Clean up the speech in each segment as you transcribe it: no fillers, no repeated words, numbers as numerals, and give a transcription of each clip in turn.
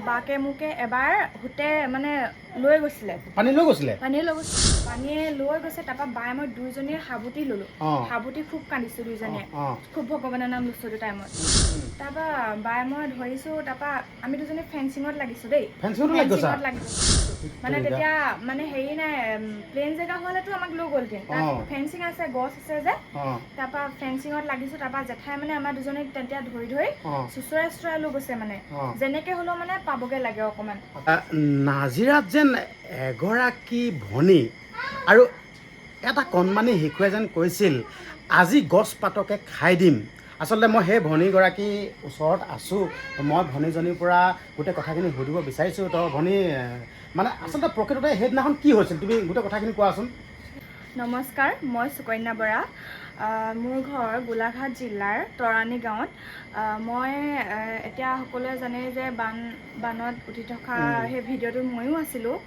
বাকে মোকে এবাৰ হুতে মানে লৈ গৈছিলে পানী লৈ গৈছিলে পানীয়ে লৈ গৈছে তাৰপা বায়ে মই দুইজনীয়ে সাবুতি ললো সাবুতি খুব কান্দিছো দুইজনীয়ে খুব ভগৱানৰ নাম লৈছো এইটো টাইমত তাৰপা বায়ে মই ধৰিছো তাৰপা আমি দুজনী ফেন্সিঙত লাগিছো দেই ফেন্সিঙত লাগিছো মানে তেতিয়া মানে হেৰি নাই প্লেন জেগা হলেতো আমাক লৈ গ'লহেঁতেন তাত ফেন্সিং আছে গছ আছে যে তাৰপা ফেন্সিঙত লাগিছো তাৰপা জেঠাই মানে আমাৰ দুজনীক তেতিয়া ধৰি চুচৰাই লৈ গৈছে মানে যেনেকে হলেও মানে পাবগে লাগে অকমান নাজিৰাত যেন এগৰাকী ভনী আৰু এটা কণমানি শিশুৱে যেন কৈছিল আজি গছ পাতকে খাই দিম আচলতে মই সেই ভনীগৰাকী ওচৰত আছোঁ মই ভনীজনীৰ পৰা গোটেই কথাখিনি সুধিব বিচাৰিছোঁ তো ভনী মানে আচলতে প্ৰকৃততে সেইদিনাখন কি হৈছিল তুমি গোটেই কথাখিনি কোৱাচোন নমস্কাৰ মই সুকন্যা বৰা মোৰ ঘৰ গোলাঘাট জিলাৰ তৰাণী গাঁৱত মই এতিয়া সকলোৱে জানে যে বানত উঠি থকা সেই ভিডিঅ'টোত ময়ো আছিলোঁ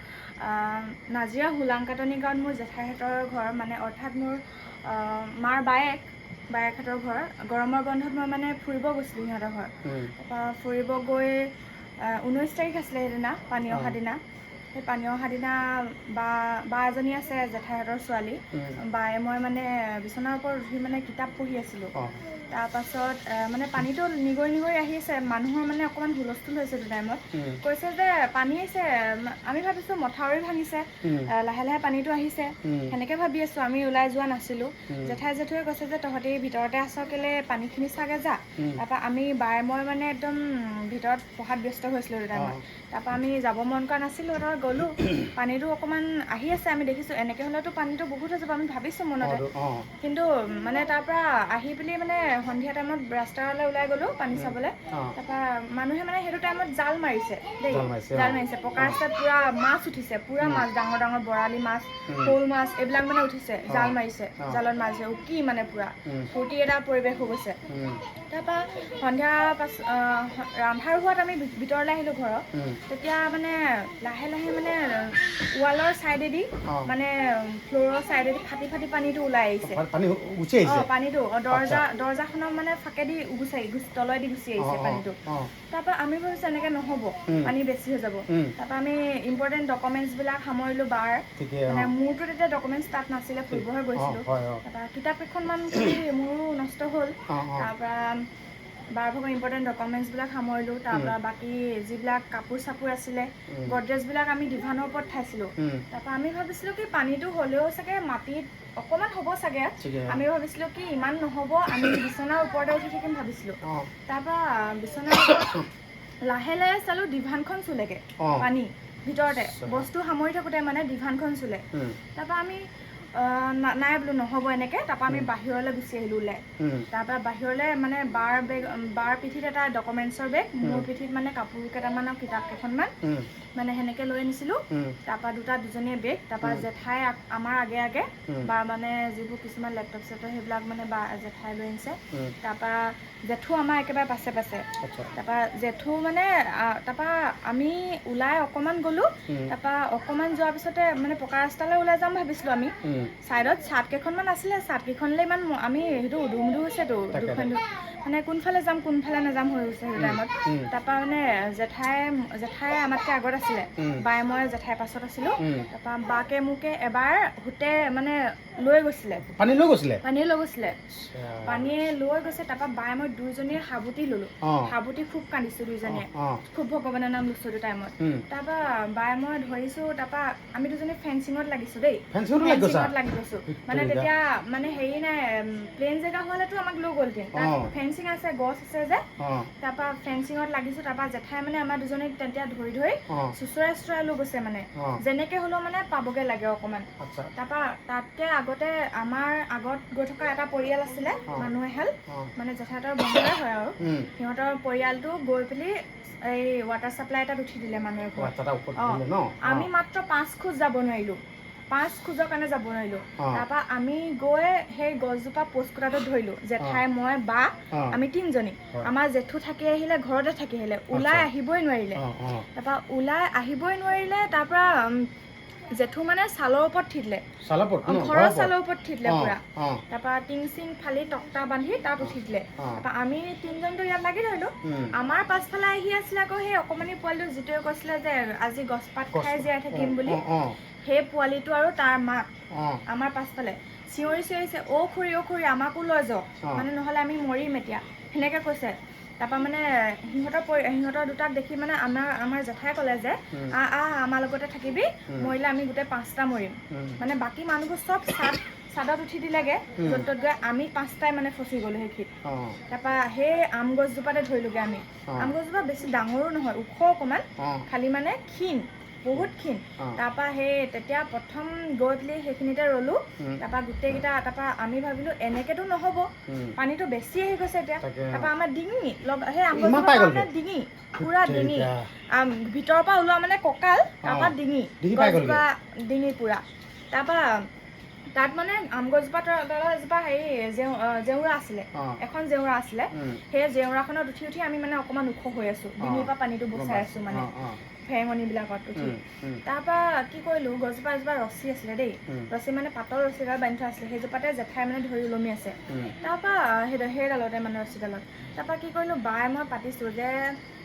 নাজিৰা হুলাংকাটনি গাঁৱত মোৰ জেঠাইহঁতৰ ঘৰ মানে অৰ্থাৎ মোৰ মাৰ বায়েকহঁতৰ ঘৰ গৰমৰ বন্ধত মই মানে ফুৰিব গৈছিলোঁ সিহঁতৰ ঘৰ তাৰপৰা ফুৰিব গৈ 19 তাৰিখ আছিলে সেইদিনা পানী অহা দিনা সেই পানী অহা দিনা বা এজনী আছে জেঠাইহঁতৰ ছোৱালী বায়ে মই মানে বিচনাৰ ওপৰত উঠি মানে কিতাপ পঢ়ি আছিলোঁ তাৰপাছত মানে পানীটো নিগৰি আহি আছে মানুহৰ মানে অকণমান হুলস্থুল হৈছে এইটো টাইমত কৈছে যে পানী আহিছে আমি ভাবিছোঁ মথাউৰি ভাঙিছে লাহে লাহে পানীটো আহিছে সেনেকৈ ভাবি আছোঁ আমি ওলাই যোৱা নাছিলোঁ জেঠুৱে কৈছে যে তহঁতি ভিতৰতে আছ কেলে পানীখিনি চাগে যা তাৰপৰা আমি বায়ে মই মানে একদম ভিতৰত পঢ়াত ব্যস্ত হৈছিলোঁ এইটো টাইমত তাৰপৰা আমি যাব মন কৰা নাছিলোঁ ধৰ গ'লোঁ পানীটো অকণমান আহি আছে আমি দেখিছোঁ এনেকৈ হ'লেতো পানীটো বহুত হৈ যাব আমি ভাবিছোঁ মনতে কিন্তু মানে তাৰপৰা আহি পেলি মানে সন্ধিয়া টাইমত ৰাস্তালৈ ওলাই গ'লোঁ পানী চাবলৈ তাৰপৰা মানুহে মানে সেইটো টাইমত জাল মাৰিছে দেই জাল মাৰিছে পকা ৰাস্তাত পূৰা মাছ উঠিছে পূৰা মাছ ডাঙৰ ডাঙৰ বৰালি মাছ শ'ল মাছ এইবিলাক মানে উঠিছে জাল মাৰিছে জালত মাৰিছে উকি মানে পূৰা ফূৰ্তি এটা পৰিৱেশ হৈ গৈছে তাৰপৰা সন্ধিয়া আন্ধাৰ হোৱাত আমি ভিতৰলৈ আহিলোঁ ঘৰত তেতিয়া মানে লাহে লাহে মানে ৱালৰ চাইডেদি মানে ফ্ল'ৰৰ চাইডেদি ফাটি পানীটো ওলাই আহিছে পানীটো দৰ্জাখনৰ মানে ফাকেদি তলেদি গুচি আহিছে পানীটো তাৰপৰা আমি ভাবিছোঁ এনেকৈ নহ'ব পানী বেছি হৈ যাব তাৰপৰা আমি ইম্পৰ্টেণ্ট ডকুমেণ্টছবিলাক সামৰিলোঁ বাৰ মানে মোৰতো তেতিয়া ডকুমেণ্টছ তাত নাছিলে ফুৰিবহে গৈছিলোঁ তাৰপৰা কিতাপ কেইখনমান মোৰো নষ্ট হ'ল তাৰপৰা বাৰ ভাগৰ ইম্পৰ্টেণ্ট ডকুমেণ্টছবিলাক সামৰিলোঁ তাৰপৰা বাকী যিবিলাক কাপোৰ চাপোৰ আছিলে গডৰেজবিলাক আমি ডিভানৰ ওপৰত ঠাইছিলোঁ তাৰপৰা আমি ভাবিছিলোঁ কি পানীটো হ'লেও চাগে মাটিত অকণমান হ'ব চাগে আমি ভাবিছিলোঁ কি ইমান নহ'ব আমি বিচনাৰ ওপৰতে উঠি থাকিম ভাবিছিলোঁ তাৰপৰা বিচনাৰ ওপৰত লাহে লাহে চালোঁ ডিভানখন চুলেগৈ পানী ভিতৰতে বস্তু সামৰি থাকোঁতে মানে ডিভানখন চুলে তাৰপৰা আমি নাই বোলো নহ'ব এনেকৈ তাৰপৰা আমি বাহিৰলৈ গুচি আহিলোঁ ওলাই তাৰপৰা বাহিৰলৈ মানে বাৰ পিঠিত এটা ডকুমেণ্টছৰ বেগ মোৰ পিঠিত মানে কাপোৰ কেইটামান আৰু কিতাপ কেইখনমান মানে সেনেকৈ লৈ আনিছিলোঁ তাৰপৰা দুজনীয়ে বেগ তাৰপৰা জেঠাই আমাৰ আগে বা মানে যিবোৰ কিছুমান লেপটপ চেপটপ সেইবিলাক মানে জেঠাই লৈ আনিছে তাৰপৰা জেঠু আমাৰ একেবাৰে পাছে তাৰপৰা জেঠু মানে তাৰপৰা আমি ওলাই অকণমান গ'লোঁ তাৰপৰা অকণমান যোৱাৰ পিছতে মানে পকা ৰাস্তালৈ ওলাই যাম ভাবিছিলোঁ আমি চাইডত চাট কেইখনমান আছিলে চাট কেইখনলৈ ইমান আমি সেইটো উদুমুদু হৈছেতো দুখন মানে কোনফালে যাম কোনফালে নাযাম হৈ গৈছে সেইটো টাইমত তাৰপৰা মানে জেঠাই আমাতকৈ আগত আছিলে বায়ে মই জেঠাইৰ পাছত আছিলোঁ তাৰপৰা বাকে মোকে এবাৰ হুতে মানে লৈ গৈছিলে পানীয়ে লৈ গৈছে তাৰপৰা বায়ে মই দুইজনীয়ে সাবুতি ললোঁ সাবুতি খুব কান্দিছোঁ দুইজনীয়ে খুব ভগৱানৰ নাম লৈছোঁ এইটো টাইমত তাৰপৰা বায়ে মই ধৰিছোঁ তাৰপৰা আমি দুজনী ফেন্সিঙত লাগিছোঁ দেই ফেন্সিঙত লাগি গৈছোঁ মানে তেতিয়া মানে হেৰি নাই প্লেন জেগা হ'লেতো আমাক লৈ গ'লহেঁতেন তাত ফেন্সিং আছে গছ আছে যে তাৰপৰা ফেন্সিঙত লাগিছোঁ তাৰপৰা জেঠাই মানে আমাৰ দুজনীক তেতিয়া ধৰি চুচৰাই লৈ গৈছে মানে যেনেকৈ হ'লেও মানে পাবগে লাগে অকণমান তাৰপৰা তাতকৈ আগতে আমাৰ আগত গৈ থকা এটা পৰিয়াল আছিলে মানুহ এহাল মানে জেঠাইহঁতৰ বন্ধুৱে হয় আৰু সিহঁতৰ পৰিয়ালটো গৈ পেলি এই ৱাটাৰ চাপ্লাই এটাত উঠি দিলে মানুহে আমি মাত্ৰ 5 খোজ যাব নোৱাৰিলোঁ 5 খোজৰ কাৰণে যাব নোৱাৰিলোঁ তাৰপৰা আমি গৈ সেই গছজোপা পোষ্ট খুঁটাটোত ধৰিলোঁ জেঠাই মই বা আমি 3জনী আমাৰ জেঠু থাকি আহিলে ঘৰতে থাকি আহিলে ওলাই আহিবই নোৱাৰিলে তাৰপৰা তাৰপৰা জেঠু মানে ছালৰ ওপৰত থিলে চালাপত ঘৰৰ ছালৰ ওপৰত থিলে পুৰা অঁ তাৰপৰা টিং চিং ফালি তক্তা বান্ধি তাত উঠি দিলে তাৰপৰা আমি তিনিজনটো ইয়াত লাগি ধৰিলোঁ আমাৰ পাছফালে আহি আছিলে আকৌ সেই অকণমানি পোৱালিটো যিটোৱে কৈছিলে যে আজি গছপাত খাই জীয়াই থাকিম বুলি সেই পোৱালিটো আৰু তাৰ মাক আমাৰ পাছফালে চিঞৰি চিঞৰিছে অ' খুৰী আমাকো লৈ যাওক মানে নহ'লে আমি মৰিম এতিয়া সেনেকৈ কৈছে তাৰপৰা মানে সিহঁতৰ দুটাক দেখি মানে আমাৰ জেঠাই ক'লে যে আমাৰ লগতে থাকিবি মৰিলে আমি গোটেই 5টা মৰিম মানে বাকী মানুহবোৰ চব চাদত উঠি দিলেগে য'ত ত'ত গৈ আমি 5টাই মানে ফচি গ'লো সেইখিনিত তাৰপৰা সেই আম গছজোপাতে ধৰিলোগে আমি আম গছজোপা বেছি ডাঙৰো নহয় ওখ অকণমান খালি মানে ক্ষীণ বহুত ক্ষীণ তাৰপৰা সেই তেতিয়া প্ৰথম গৈ পেলাই সেইখিনিতে ৰ'লোঁ তাৰপৰা গোটেইকেইটা তাৰপৰা আমি ভাবিলোঁ এনেকেতো নহ'ব পানীটো বেছি আহি গৈছে এতিয়া তাৰপৰা আমাৰ ডিঙি সেই আম গছজোপা ডিঙি পুৰা ডিঙি ভিতৰৰ পৰা ওলোৱা মানে কঁকাল তাৰপৰা ডিঙি গছজোপা ডিঙি পুৰা তাৰপৰা তাত মানে আম গছজোপা তলত এজোপা হেৰি জেওৰা আছিলে এখন জেওৰা আছিলে সেই জেওৰাখনত উঠি আমি মানে অকণমান ওখ হৈ আছো ডিঙিৰ পৰা পানীটো বচাই আছো মানে ফেৰেঙনিবিলাকত উঠি তাৰপৰা কি কৰিলোঁ গছজোপা এজোপা ৰছী আছিলে দেই ৰছী মানে পাতৰ ৰছীডাল বান্ধি থোৱা আছিলে সেইজোপাতে জেঠাই মানে ধৰি ওলমি আছে তাৰপৰা সেইডালতে মানে ৰছীডালত তাৰপৰা কি কৰিলোঁ বাই মই পাতিছোঁ যে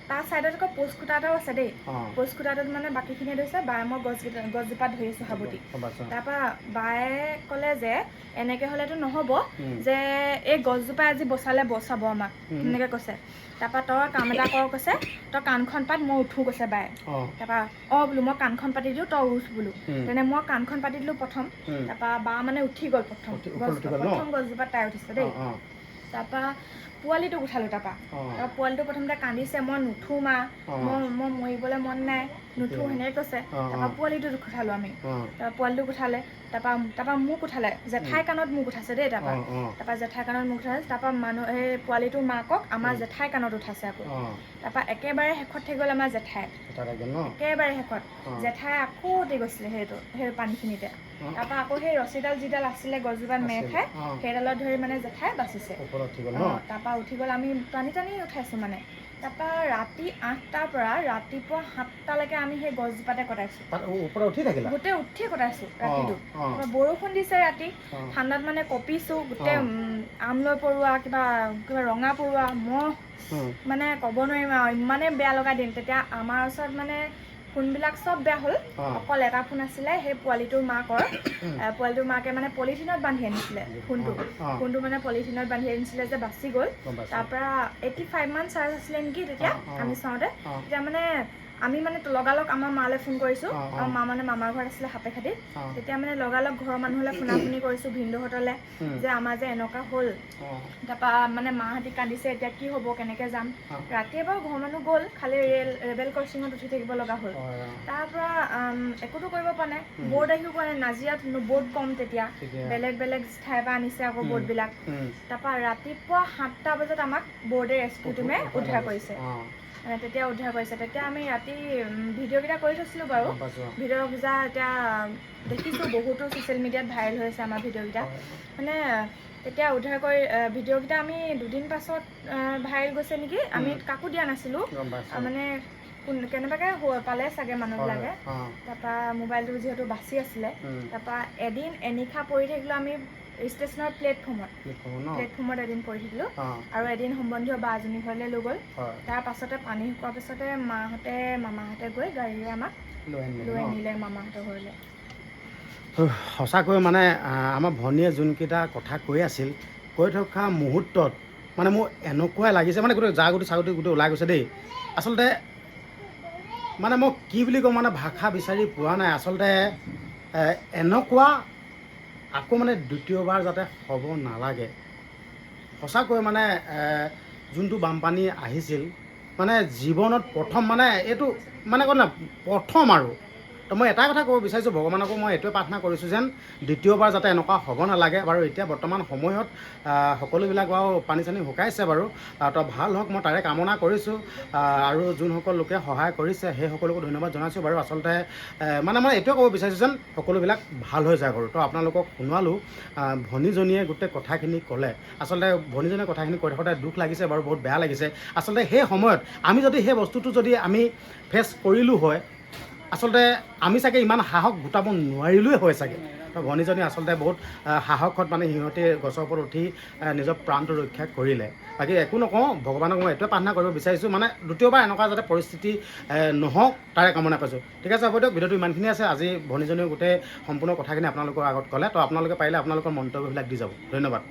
তাৰ ছাইডত আকৌ পোষ্ট খুটা এটাও আছে দেই পোষ্ট খুটাটোত মানে বাকীখিনিয়ে ধৰিছে বাই মই গছজোপা ধৰি আছোঁ সাৱটি তাৰপৰা বায়ে ক'লে যে এনেকৈ হ'লেতো নহ'ব যে এই গছজোপাই আজি বচাব আমাক সেনেকৈ কৈছে তাৰপৰা তই কাম এটা কৰ কৈছে তই কাণখন পাত মই উঠো কৈছে বায়ে তাৰপৰা বোলো মই কাণখন পাতি দিওঁ তই উঠ বোলো তেনে মই কাণখন পাতি দিলোঁ প্ৰথম তাৰপৰা বা মানে উঠি গ'ল প্ৰথম গছজোপাত তাই উঠিছে দেই তাৰপৰা পোৱালিটোক উঠালোঁ তাৰপৰা পোৱালিটো প্ৰথমতে কান্দিছে মই নুঠো মা মই মৰিবলৈ মন নাই নুঠো সেনেকৈ কৈছে তাৰপৰা পোৱালিটোক উঠালোঁ আমি তাৰপৰা পোৱালিটোক উঠালে তাৰপৰা মোক উঠালে জেঠাই কাণত মোক উঠাইছে দেই তাৰপৰা জেঠাই কাণত মোক উঠাইছে তাৰপৰা সেই পোৱালিটোৰ মাকক আমাৰ জেঠাই কাণত উঠাইছে আকৌ তাৰপৰা একেবাৰে শেষত থাকি গ'ল আমাৰ জেঠাই একেবাৰে শেষত জেঠাই আকৌ উঠি গৈছিলে সেই পানীখিনিতে তাৰপৰা আকৌ সেই ৰছীডাল যিডাল আছিলে গছজোপাত মেৰ খাই সেইডালত ধৰি মানে জেঠাই বাচিছে তাৰপৰা উঠি গ'ল আমি টানি উঠাইছোঁ মানে তাৰপৰা ৰাতি 8টাৰ পৰা ৰাতিপুৱা 7টালৈকে আমি সেই গছজোপাতে কটাইছোঁ গোটেই উঠিয়ে কটাইছোঁ ৰাতিটো বৰষুণ দিছে ৰাতি ঠাণ্ডাত মানে কঁপিছোঁ গোটেই আমলৈ পৰুৱা কিবা ৰঙা পৰুৱা মহ মানে ক'ব নোৱাৰিম আৰু ইমানেই বেয়া লগা দিন তেতিয়া আমাৰ ওচৰত মানে ফোনবিলাক চব বেয়া হ'ল অকল এটা ফোন আছিলে সেই পোৱালিটোৰ মাকে মানে পলিথিনত বান্ধি আনিছিলে ফোনটো মানে পলিথিনত বান্ধি আনিছিলে যে বাচি গ'ল তাৰপৰা 85 মান চাৰ্জ আছিলে নেকি তেতিয়া আমি চাওঁতে তেতিয়া মানে আমি মানে লগালগ আমাৰ মালৈ ফোন কৰিছোঁ আৰু মা মানে মামাৰ ঘৰত আছিলে সাপে খাটি তেতিয়া মানে লগালগ ঘৰৰ মানুহলৈ ফোনাফোনি কৰিছোঁ ভিনদেউহঁতলৈ যে আমাৰ যে এনেকুৱা হ'ল তাৰপৰা মানে মাহঁতি কান্দিছে এতিয়া কি হ'ব কেনেকৈ যাম ৰাতিয়ে বাৰু ঘৰৰ মানুহ গ'ল খালি ৰেবেল ক্ৰচিঙত উঠি থাকিব লগা হ'ল তাৰপৰা একোতো কৰিব পৰা নাই বৰ্ড আহিও পোৱা নাই নাজিৰাত বৰ্ড কম তেতিয়া বেলেগ ঠাইৰ পৰা আনিছে আকৌ বৰ্ডবিলাক তাৰপৰা ৰাতিপুৱা 7টা বজাত আমাক বৰ্ডে ৰেস্কিউ টিমে উদ্ধাৰ কৰিছে তেতিয়া উদ্ধাৰ কৰিছে তেতিয়া আমি ৰাতি ভিডিঅ'কেইটা কৰি থৈছিলোঁ বাৰু ভিডিঅ'কেইটা এতিয়া দেখিছোঁ বহুতো ছ'চিয়েল মিডিয়াত ভাইৰেল হৈছে আমাৰ ভিডিঅ'কেইটা মানে তেতিয়া উদ্ধাৰ কৰি ভিডিঅ'কেইটা আমি দুদিন পাছত ভাইৰেল গৈছে নেকি আমি কাকো দিয়া নাছিলোঁ মানে কেনেবাকৈ পালে চাগে মানুহবিলাকে তাৰপৰা মোবাইলটো যিহেতু বাচি আছিলে তাৰপৰা এদিন এনিশা পৰি থাকিলোঁ আমি ষ্টেচনৰ প্লেটফৰ্মত এদিন পৰি থাকিলোঁ আৰু এদিন সম্বন্ধীয় বা এজনী ঘৰলৈ লৈ গ'ল তাৰ পাছতে পানী শুকোৱাৰ পিছতে মামাহঁতে গৈ গাড়ীৰে আমাক লৈ আনিলে মামাহঁতৰ ঘৰলৈ সঁচাকৈ মানে আমাৰ ভনীয়ে যোনকেইটা কথা কৈ আছিল কৈ থকা মুহূৰ্তত মানে মোৰ এনেকুৱাই লাগিছে মানে গোটেই ছাগলী গোটেই ওলাই গৈছে দেই আচলতে মানে মই কি বুলি কওঁ মানে ভাষা বিচাৰি পোৱা নাই আচলতে এনেকুৱা আকৌ মানে দ্বিতীয়বাৰ যাতে হ'ব নালাগে সঁচাকৈ মানে যোনটো বানপানী আহিছিল মানে জীৱনত প্ৰথম মানে এইটো মানে কয় না প্ৰথম আৰু তো মই এটা কথা ক'ব বিচাৰিছোঁ ভগৱানকো মই এইটোৱে প্ৰাৰ্থনা কৰিছোঁ যেন দ্বিতীয়বাৰ যাতে এনেকুৱা হ'ব নালাগে বাৰু এতিয়া বৰ্তমান সময়ত সকলোবিলাক বাৰু পানী চানী শুকাইছে বাৰু তো ভাল হওক মই তাৰে কামনা কৰিছোঁ আৰু যোনসকল লোকে সহায় কৰিছে সেই সকলোকো ধন্যবাদ জনাইছোঁ বাৰু আচলতে মানে মই এইটোৱে ক'ব বিচাৰিছোঁ যেন সকলোবিলাক ভাল হৈ যায় বাৰু তো আপোনালোকক শুনোৱালোঁ ভনীজনীয়ে গোটেই কথাখিনি ক'লে আচলতে ভনীজনীয়ে কথাখিনি কৈ থাকোঁতে দুখ লাগিছে বাৰু বহুত বেয়া লাগিছে আচলতে সেই সময়ত আমি যদি সেই বস্তুটো যদি আমি ফেচ কৰিলোঁ হয় আচলতে আমি চাগে ইমান সাহস গোটাব নোৱাৰিলোৱে হয় চাগে। তো ভনীজনী আচলতে বহুত সাহসত মানে সিহঁতে গছৰ ওপৰত উঠি নিজৰ প্ৰাণটো ৰক্ষা কৰিলে। বাকী একো নকওঁ, ভগৱানক মই এইটোৱে প্ৰাৰ্থনা কৰিব বিচাৰিছোঁ, মানে দ্বিতীয়বাৰ এনেকুৱা যাতে পৰিস্থিতি নহওক তাৰে কামনা কৰিছোঁ। ঠিক আছে, হ'ব দিয়ক, ভিডিঅ'টো ইমানখিনি আছে। আজি ভনীজনীয়ে গোটেই সম্পূৰ্ণ কথাখিনি আপোনালোকৰ আগত ক'লে। তো আপোনালোকে পাৰিলে আপোনালোকৰ মন্তব্যবিলাক দি যাব। ধন্যবাদ।